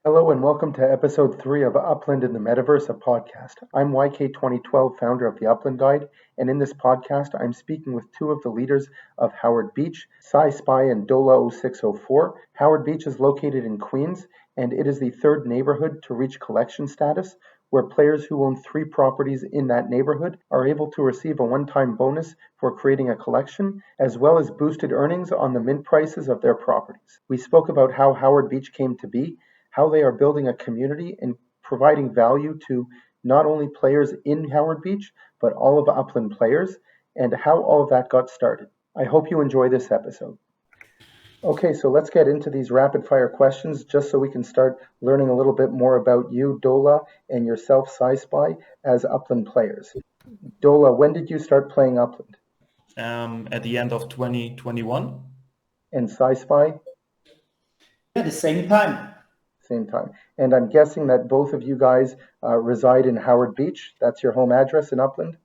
Hello and welcome to episode 3 of Upland in the Metaverse, a podcast. I'm YK2012, founder of the Upland Guide, and in this podcast, I'm speaking with two of the leaders of Howard Beach, Syspy and Dola0604. Howard Beach is located in Queens, and it is the third neighborhood to reach collection status, where players who own 3 properties in that neighborhood are able to receive a one-time bonus for creating a collection, as well as boosted earnings on the mint prices of their properties. We spoke about how Howard Beach came to be, how they are building a community and providing value to not only players in Howard Beach, but all of Upland players, and how all of that got started. I hope you enjoy this episode. Okay, so let's get into these rapid fire questions just so we can start learning a little bit more about you, Dola, and yourself, Syspy, as Upland players. Dola, when did you start playing Upland? At the end of 2021. And Syspy? At the same time. Same time. And I'm guessing that both of you guys reside in Howard Beach. That's your home address in Upland?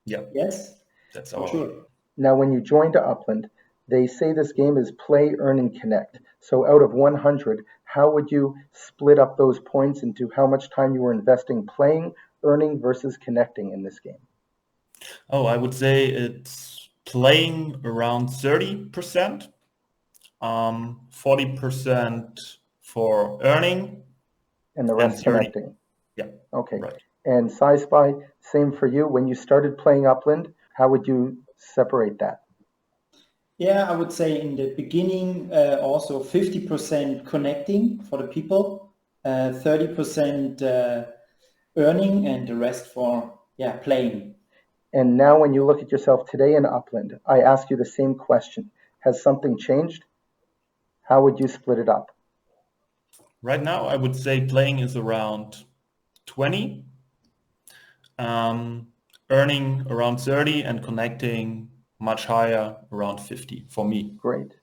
Yeah. Yes. That's our sure. Now, when you joined Upland, they say this game is play, earn, and connect. So out of 100, how would you split up those points into how much time you were investing playing, earning versus connecting in this game? Oh, I would say it's playing around 30%, 40% for earning, and the rest connecting. Yeah. Okay. Right. And Syspy, same for you. When you started playing Upland, how would you separate that? Yeah, I would say in the beginning, also 50% connecting for the people, 30% earning, and the rest for playing. And now when you look at yourself today in Upland, I ask you the same question. Has something changed? How would you split it up? Right now, I would say playing is around 20, earning around 30, and connecting much higher, around 50 for me. Great.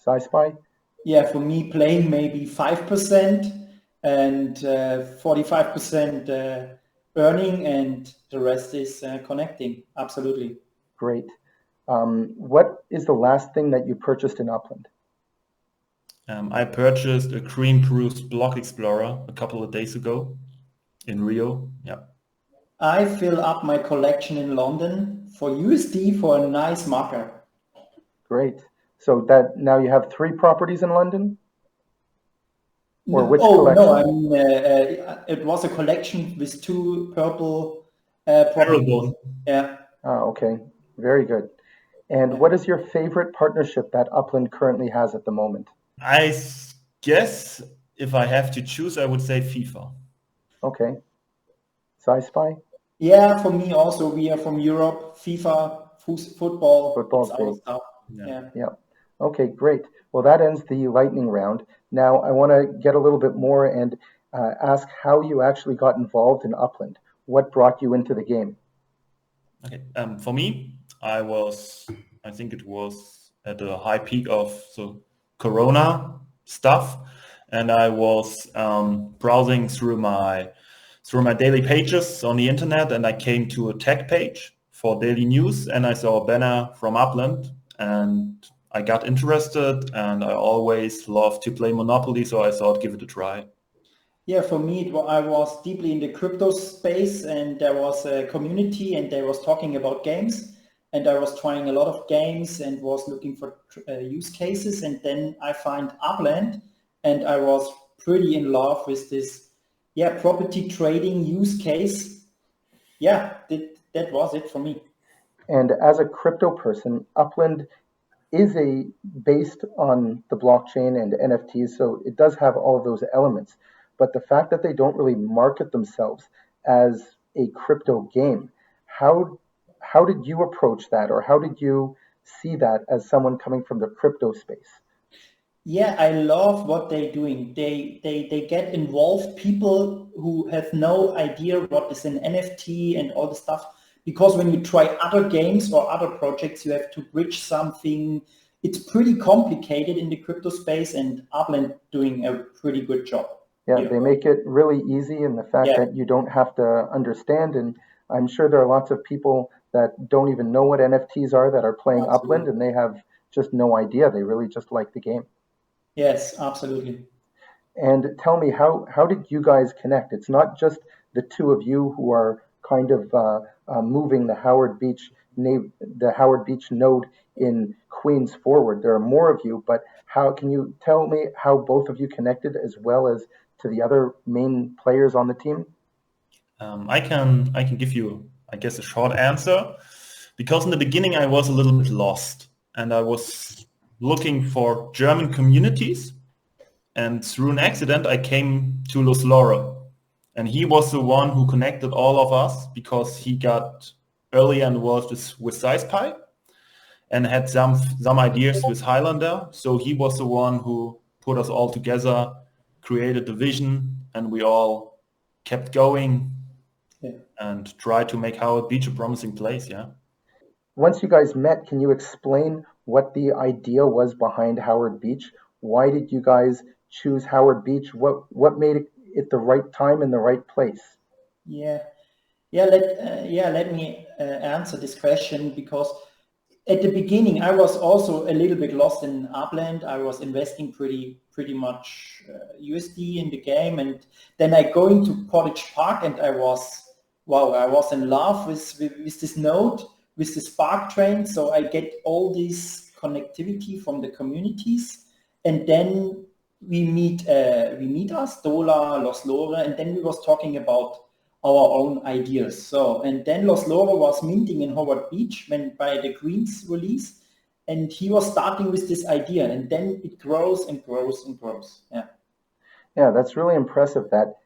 Syspy? Yeah, for me, playing maybe 5% and 45% earning, and the rest is connecting. Absolutely. Great. What is the last thing that you purchased in Upland? I purchased a Cream Proofs Block Explorer a couple of days ago in Rio. Yeah. I fill up my collection in London for USD for a nice marker. Great. So that now you have 3 properties in London? Or which collection? No, I mean, it was a collection with 2 purple properties. Yeah. Oh, okay. Very good. And what is your favorite partnership that Upland currently has at the moment? I guess if I have to choose, I would say FIFA. Okay. Syspy? Yeah, for me also, we are from Europe. FIFA, football. Football's it's our big. stuff. Yeah. Okay, great. Well, that ends the lightning round. Now I want to get a little bit more and ask how you actually got involved in Upland. What brought you into the game? Okay. For me, I think it was at the high peak of the Corona stuff, and I was browsing through my daily pages on the internet, and I came to a tech page for daily news, and I saw a banner from Upland, and I got interested, and I always love to play Monopoly, so I thought give it a try. Yeah, for me, I was deeply in the crypto space, and there was a community, and they was talking about games, and I was trying a lot of games and was looking for use cases, and then I find Upland, and I was pretty in love with this, property trading use case. Yeah, that was it for me. And as a crypto person, Upland is based on the blockchain and NFTs, so it does have all of those elements. But the fact that they don't really market themselves as a crypto game, how did you approach that, or how did you see that as someone coming from the crypto space? Yeah, I love what they're doing. They get involved people who have no idea what is an NFT and all the stuff. Because when you try other games or other projects, you have to bridge something. It's pretty complicated in the crypto space, and Upland doing a pretty good job. Yeah, they make it really easy in the fact that you don't have to understand. And I'm sure there are lots of people that don't even know what NFTs are that are playing Upland, and they have just no idea. They really just like the game. Yes, absolutely. And tell me, how did you guys connect? It's not just the two of you who are kind of moving the Howard Beach node in Queens forward. There are more of you, but how can you tell me how both of you connected as well as to the other main players on the team? I can give you, I guess, a short answer, because in the beginning I was a little bit lost and I was looking for German communities, and through an accident I came to Loslore, and he was the one who connected all of us because he got earlier involved with Syspy and had some ideas with Highlander. So he was the one who put us all together, created the vision, and we all kept going and tried to make Howard Beach a promising place. Yeah. Once you guys met, can you explain what the idea was behind Howard Beach? Why did you guys choose Howard Beach? What made it the right time and the right place? Yeah, let me answer this question, because at the beginning I was also a little bit lost in Upland. I was investing pretty much USD in the game, and then I go into Portage Park and I was in love with this node, with the Spark train. So I get all this connectivity from the communities, and then we meet us, Loslore, and then we was talking about our own ideas. So, and then Loslore was minting in Howard Beach when by the Queen's release, and he was starting with this idea, and then it grows and grows and grows. Yeah. Yeah, that's really impressive that,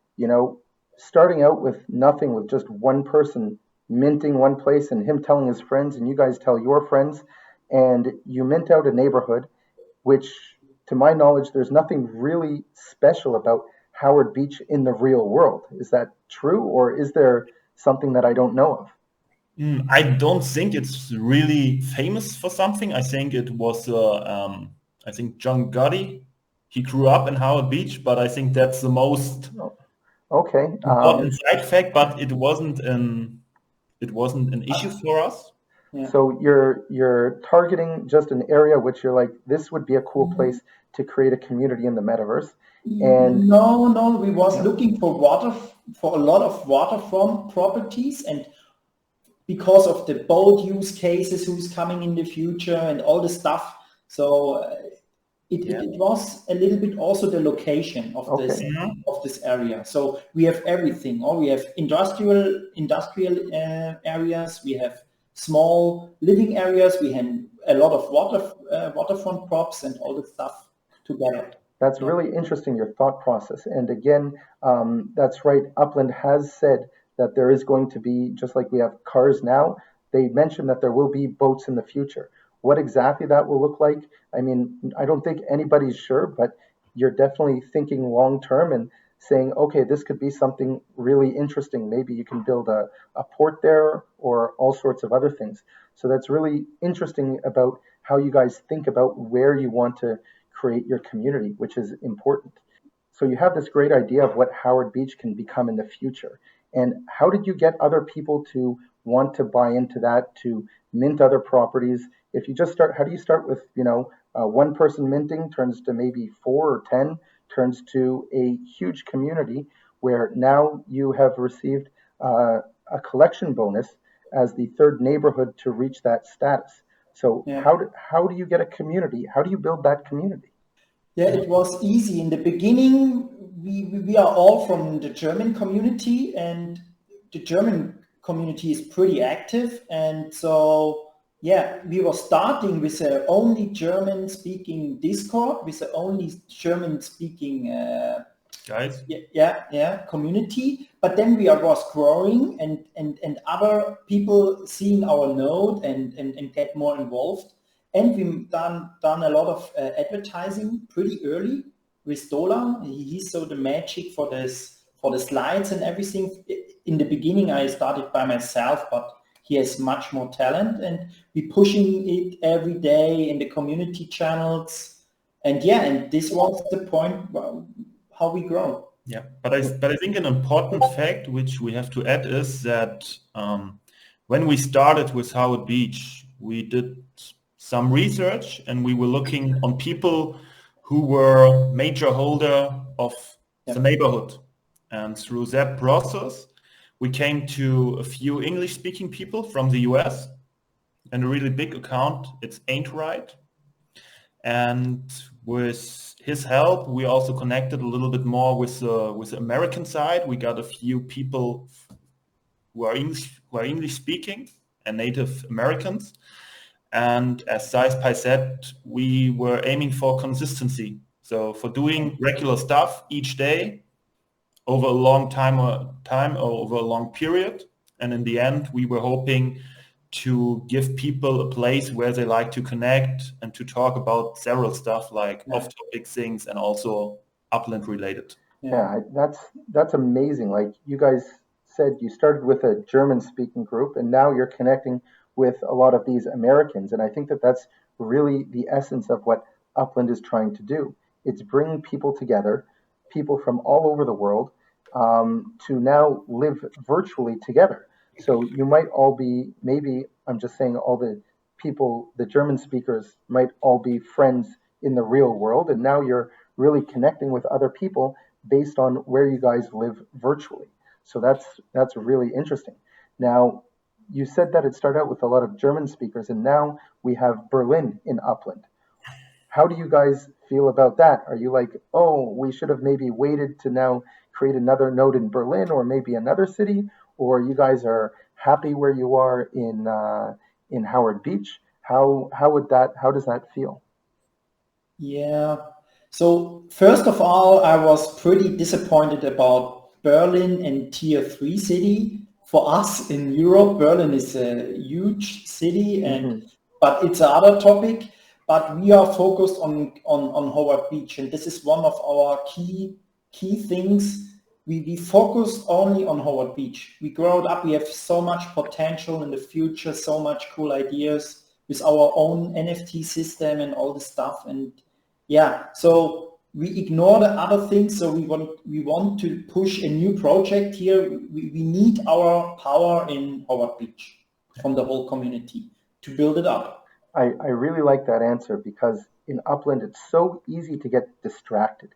starting out with nothing, with just one person minting one place and him telling his friends and you guys tell your friends, and you mint out a neighborhood, which to my knowledge, there's nothing really special about Howard Beach in the real world. Is that true, or is there something that I don't know of? I don't think it's really famous for something. I think it was, I think John Gotti. He grew up in Howard Beach, but I think that's the most Okay. important side fact. But it wasn't an issue for us. Yeah. So you're targeting just an area which you're like, this would be a cool place to create a community in the metaverse. And No, we was looking for a lot of waterfront properties, and because of the boat use cases, who's coming in the future and all the stuff. So it was a little bit also the location of this area. So we have everything. Or we have industrial areas. We have small living areas. We have a lot of waterfront props and all the stuff together. That's really interesting, your thought process. And again, that's right. Upland has said that there is going to be, just like we have cars now, they mentioned that there will be boats in the future. What exactly that will look like, I mean, I don't think anybody's sure, but you're definitely thinking long term and saying, okay, this could be something really interesting. Maybe you can build a port there or all sorts of other things. So that's really interesting about how you guys think about where you want to create your community, which is important. So you have this great idea of what Howard Beach can become in the future. And how did you get other people to want to buy into that, to mint other properties? If you just start, how do you start with, one person minting turns to maybe 4 or 10, turns to a huge community where now you have received a collection bonus as the third neighborhood to reach that status. So how do you get a community? How do you build that community? Yeah, it was easy. In the beginning, we are all from the German community, and the German community is pretty active. And so, we were starting with a only German-speaking Discord, with a only German-speaking guys. community. But then we was growing, and other people seeing our node and get more involved. And we've done a lot of advertising pretty early with Dola. He saw the magic for the slides and everything. In the beginning, I started by myself, but he has much more talent, and we're pushing it every day in the community channels. And this was the point how we grow. Yeah, but I think an important fact which we have to add is that when we started with Howard Beach, we did some research and we were looking on people who were major holder of the neighborhood. And through that process, we came to a few English-speaking people from the US and a really big account. It's Ain't Right. And with his help, we also connected a little bit more with the American side. We got a few people who are English speaking and native Americans. And as Syspy said, we were aiming for consistency. So for doing regular stuff each day over a long time or over a long period. And in the end, we were hoping to give people a place where they like to connect and to talk about several stuff like off-topic things and also Upland related. Yeah, that's amazing. Like you guys said, you started with a German-speaking group, and now you're connecting with a lot of these Americans. And I think that that's really the essence of what Upland is trying to do. It's bringing people together, people from all over the world, to now live virtually together. So you might all be, maybe I'm just saying all the people, the German speakers might all be friends in the real world. And now you're really connecting with other people based on where you guys live virtually. So that's really interesting. Now, you said that it started out with a lot of German speakers, and now we have Berlin in Upland. How do you guys feel about that? Are you like, oh, we should have maybe waited to now create another node in Berlin or maybe another city? Or you guys are happy where you are in Howard Beach? How does that feel? Yeah. So first of all, I was pretty disappointed about Berlin and Tier 3 city. For us in Europe, Berlin is a huge city, but it's another topic. But we are focused on Howard Beach, and this is one of our key things. We focused only on Howard Beach. We grew up, we have so much potential in the future, so much cool ideas with our own NFT system and all this stuff. And yeah, so we ignore the other things. So we want to push a new project here. We need our power in Howard Beach from the whole community to build it up. I really like that answer because in Upland, it's so easy to get distracted.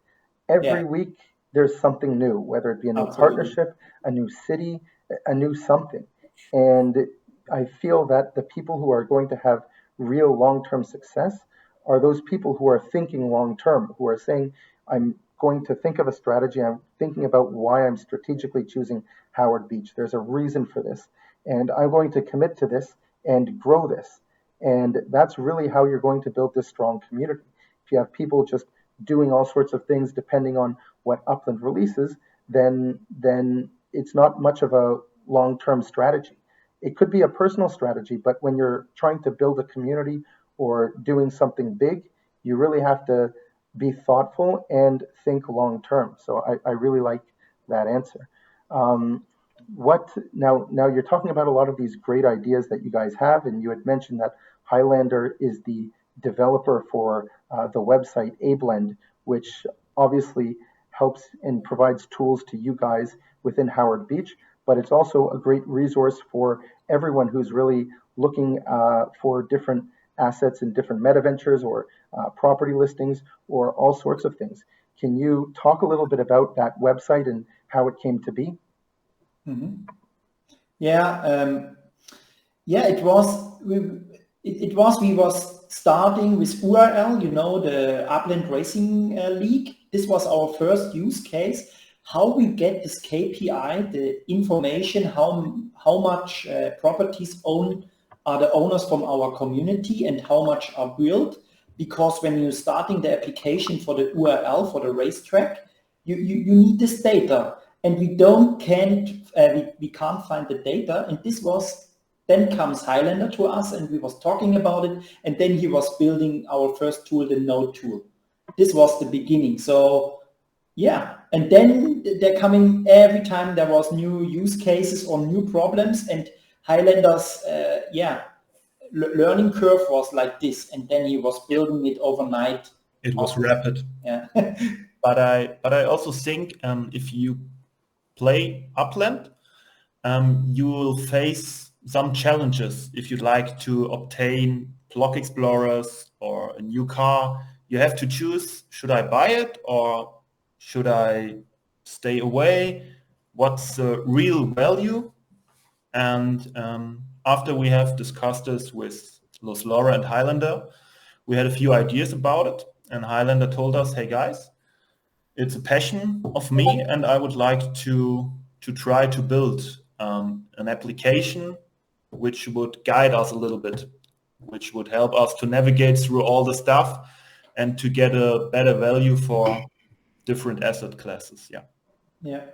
Every week, there's something new, whether it be a new partnership, a new city, a new something. And I feel that the people who are going to have real long-term success are those people who are thinking long-term, who are saying, I'm going to think of a strategy. I'm thinking about why I'm strategically choosing Howard Beach. There's a reason for this. And I'm going to commit to this and grow this. And that's really how you're going to build this strong community. If you have people just doing all sorts of things depending on what Upland releases, then it's not much of a long-term strategy. It could be a personal strategy, but when you're trying to build a community or doing something big, you really have to be thoughtful and think long-term. So I really like that answer. Now you're talking about a lot of these great ideas that you guys have, and you had mentioned that Highlander is the developer for the website Upland, which obviously helps and provides tools to you guys within Howard Beach, but it's also a great resource for everyone who's really looking for different assets in different meta ventures or property listings or all sorts of things. Can you talk a little bit about that website and how it came to be? Mm-hmm. Yeah, it was. We was starting with URL, the Upland Racing League. This was our first use case. How we get this KPI, the information, how much properties are the owners from our community and how much are built. Because when you're starting the application for the URL for the racetrack, you need this data, and we can't find the data. And then comes Highlander to us, and we was talking about it, and then he was building our first tool, the node tool. This was the beginning. So yeah, and then they're coming every time there was new use cases or new problems, and Highlander's learning curve was like this, and then he was building it overnight. It was rapid. Yeah. But I also think if you play Upland, you will face some challenges if you'd like to obtain block explorers or a new car. you have to choose, should I buy it or should I stay away? What's the real value? And after we have discussed this with Los Laura and Highlander, we had a few ideas about it. And Highlander told us, hey guys, it's a passion of me and I would like to try to build an application which would guide us a little bit, which would help us to navigate through all the stuff and to get a better value for different asset classes. Yeah. Yeah.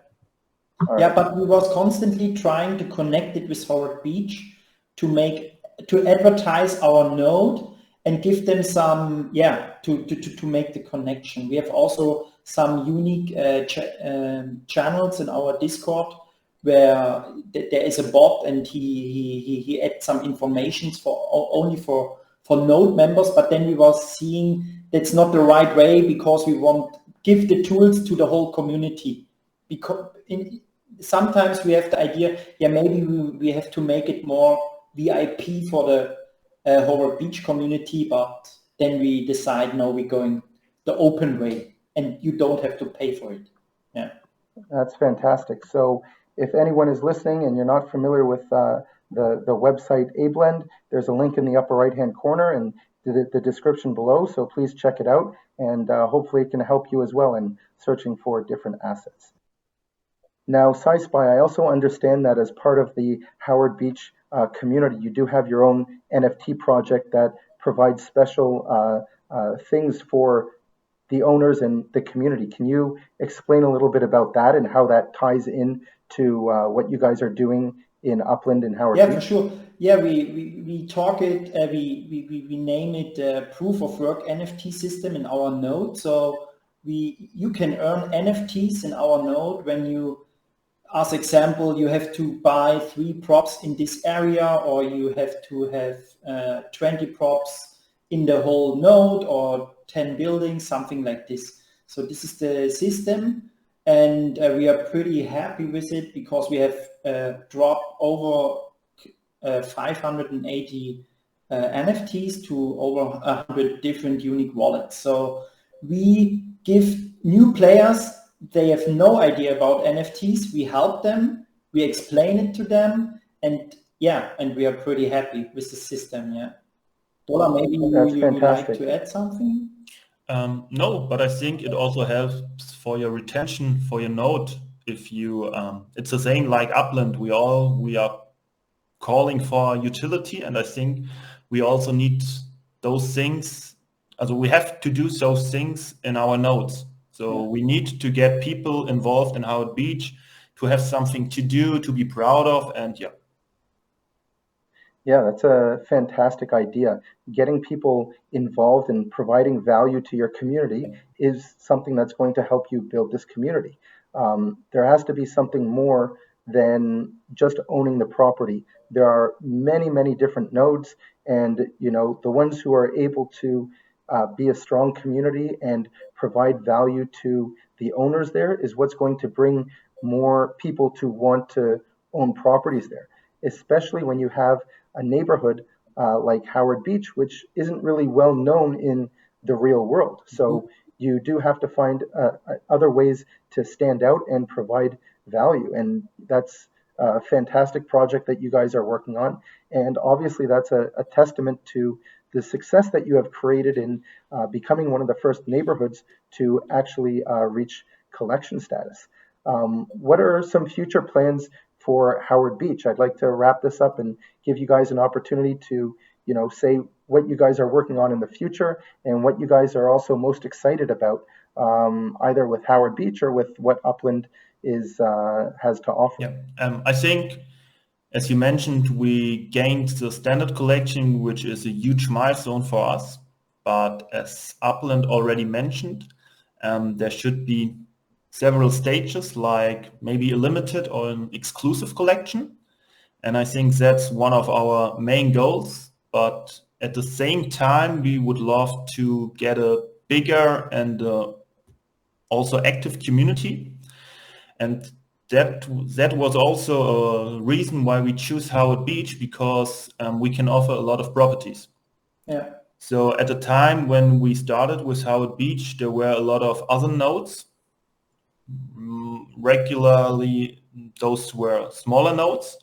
All Yeah, right. but we was constantly trying to connect it with Howard Beach to advertise our node and give them some, to make the connection. We have also some unique channels in our Discord where there is a bot and he adds some informations only for node members, but then we was seeing that's not the right way because we want give the tools to the whole community. Because sometimes we have the idea, maybe we have to make it more VIP for the Howard Beach community, but then we decide, no, we're going the open way and you don't have to pay for it. Yeah. That's fantastic. So if anyone is listening and you're not familiar with the website Upland, there's a link in the upper right-hand corner and the description below. So please check it out and hopefully it can help you as well in searching for different assets. Now, Syspy, I also understand that as part of the Howard Beach community, you do have your own NFT project that provides special things for the owners and the community. Can you explain a little bit about that and how that ties in to what you guys are doing in Upland and Howard Beach? Yeah, for sure. Yeah, we talk it, we name it proof of work NFT system in our node. So you can earn NFTs in our node when you, as example, you have to buy 3 props in this area, or you have to have 20 props in the whole node, or 10 buildings, something like this. So this is the system, and we are pretty happy with it because we have dropped over 580 NFTs to over 100 different unique wallets. So we give new players, they have no idea about NFTs. We help them, we explain it to them, and we are pretty happy with the system. Yeah, Dola, maybe you like to add something? No, but I think it also helps for your retention for your node. If you, it's the same like Upland. We are calling for utility, and I think we also need those things. Also, we have to do those things in our nodes. So we need to get people involved in Howard Beach to have something to do, to be proud of, and yeah. Yeah, that's a fantastic idea. Getting people involved and providing value to your community is something that's going to help you build this community. There has to be something more than just owning the property. There are many, many different nodes, and the ones who are able to be a strong community and provide value to the owners there is what's going to bring more people to want to own properties there, especially when you have a neighborhood like Howard Beach, which isn't really well known in the real world. So you do have to find other ways to stand out and provide value. And that's a fantastic project that you guys are working on. And obviously that's a testament to the success that you have created in becoming one of the first neighborhoods to actually reach collection status. What are some future plans for Howard Beach? I'd like to wrap this up and give you guys an opportunity to, say what you guys are working on in the future and what you guys are also most excited about, either with Howard Beach or with what Upland has to offer. Yeah, I think, as you mentioned, we gained the standard collection, which is a huge milestone for us. But as Upland already mentioned, there should be several stages, like maybe a limited or an exclusive collection. And I think that's one of our main goals. But at the same time, we would love to get a bigger and also active community. And that was also a reason why we choose Howard Beach, because we can offer a lot of properties. Yeah. So at the time when we started with Howard Beach, there were a lot of other nodes. Regularly, those were smaller nodes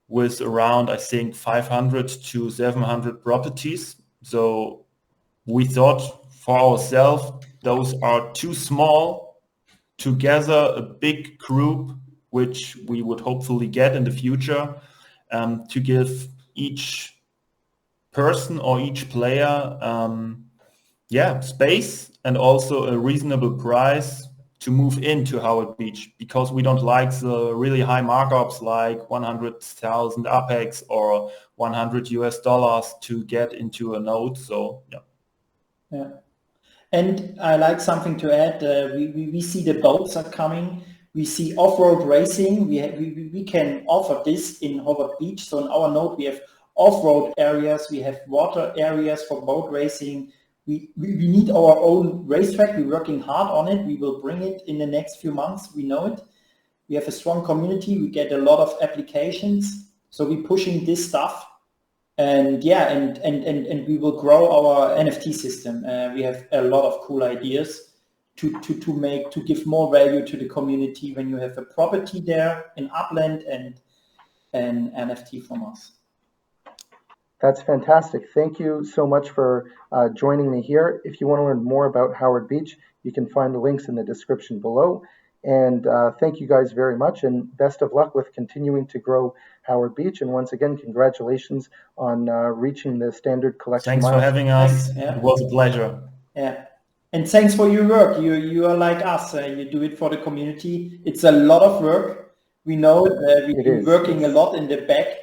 with around, I think, 500 to 700 properties. So we thought for ourselves, those are too small to gather a big group, which we would hopefully get in the future, to give each person or each player space and also a reasonable price to move into Howard Beach, because we don't like the really high markups like 100,000 APEX or 100 US dollars to get into a node. So Yeah. And I like something to add. We see the boats are coming. We see off-road racing. We can offer this in Howard Beach. So in our node, we have off-road areas. We have water areas for boat racing. We need our own racetrack. We're working hard on it. We will bring it in the next few months. We know it. We have a strong community. We get a lot of applications. So we're pushing this stuff. And and we will grow our NFT system. We have a lot of cool ideas to give more value to the community when you have a property there in Upland and an NFT from us. That's fantastic. Thank you so much for joining me here. If you want to learn more about Howard Beach, you can find the links in the description below. And thank you guys very much, and best of luck with continuing to grow Howard Beach. And once again, congratulations on reaching the standard collection. Thanks for having us. It was a pleasure. Yeah. And thanks for your work. You are like us. You do it for the community. It's a lot of work. We know we're working a lot in the back.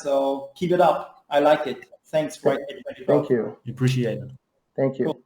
So keep it up. I like it. Thanks. Thank you. Appreciate it. Thank you. Cool.